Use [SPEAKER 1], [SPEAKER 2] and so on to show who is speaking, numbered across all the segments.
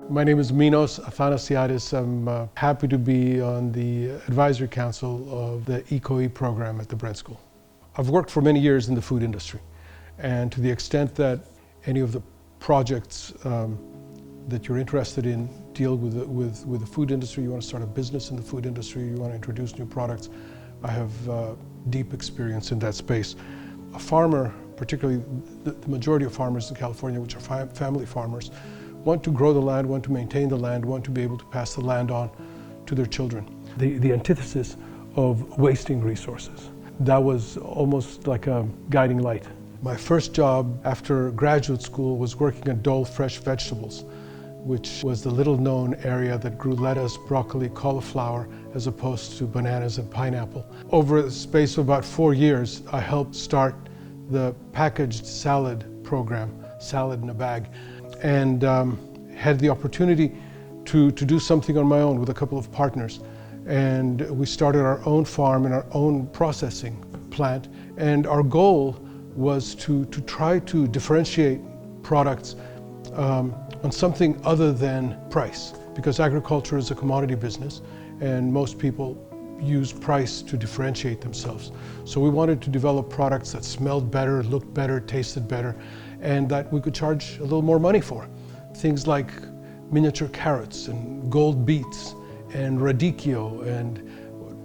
[SPEAKER 1] My name is Minos Athanassiadis. I'm happy to be on the advisory council of the Eco-E program at the Bren School. I've worked for many years in the food industry, and to the extent that any of the projects that you're interested in deal with the food industry, you want to start a business in the food industry, you want to introduce new products, I have deep experience in that space. A farmer, particularly the majority of farmers in California, which are family farmers, want to grow the land, want to maintain the land, want to be able to pass the land on to their children. The antithesis of wasting resources. That was almost like a guiding light. My first job after graduate school was working at Dole Fresh Vegetables, which was the little known area that grew lettuce, broccoli, cauliflower, as opposed to bananas and pineapple. Over the space of about 4 years, I helped start the packaged salad program, salad in a bag, and had the opportunity to do something on my own with a couple of partners. And we started our own farm and our own processing plant. And our goal was to try to differentiate products on something other than price, because agriculture is a commodity business and most people use price to differentiate themselves. So we wanted to develop products that smelled better, looked better, tasted better, and that we could charge a little more money for. Things like miniature carrots and gold beets and radicchio, and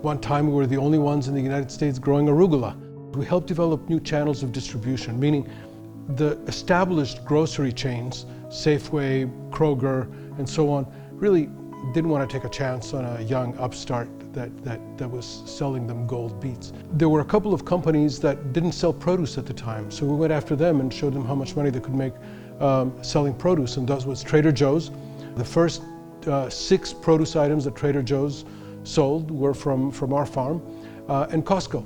[SPEAKER 1] one time we were the only ones in the United States growing arugula. We helped develop new channels of distribution, meaning the established grocery chains, Safeway, Kroger, and so on, really didn't want to take a chance on a young upstart that was selling them gold beets. There were a couple of companies that didn't sell produce at the time, so we went after them and showed them how much money they could make selling produce, and that was Trader Joe's. The first 6 produce items that Trader Joe's sold were from our farm, and Costco,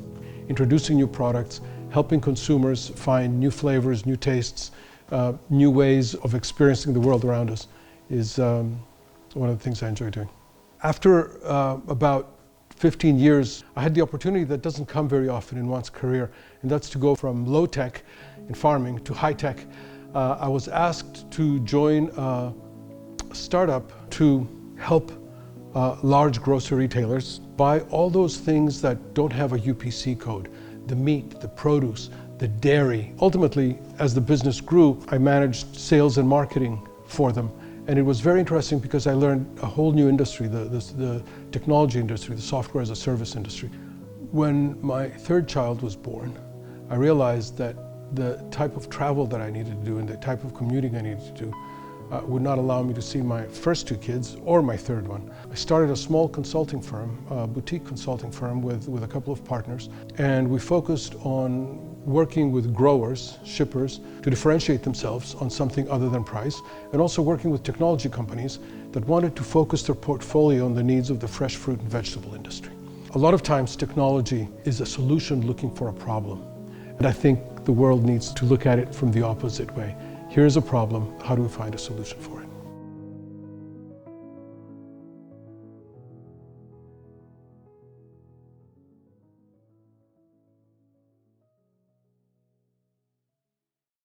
[SPEAKER 1] introducing new products, helping consumers find new flavors, new tastes, new ways of experiencing the world around us is one of the things I enjoy doing. After about 15 years, I had the opportunity that doesn't come very often in one's career, and that's to go from low tech in farming to high tech. I was asked to join a startup to help large grocery retailers buy all those things that don't have a UPC code, the meat, the produce, the dairy. Ultimately, as the business grew, I managed sales and marketing for them. And it was very interesting because I learned a whole new industry, the technology industry, the software as a service industry. When my third child was born, I realized that the type of travel that I needed to do and the type of commuting I needed to do would not allow me to see my first 2 kids or my third one. I started a small consulting firm, a boutique consulting firm with a couple of partners, and we focused on working with growers, shippers, to differentiate themselves on something other than price, and also working with technology companies that wanted to focus their portfolio on the needs of the fresh fruit and vegetable industry. A lot of times technology is a solution looking for a problem, and I think the world needs to look at it from the opposite way. Here's a problem, how do we find a solution for it?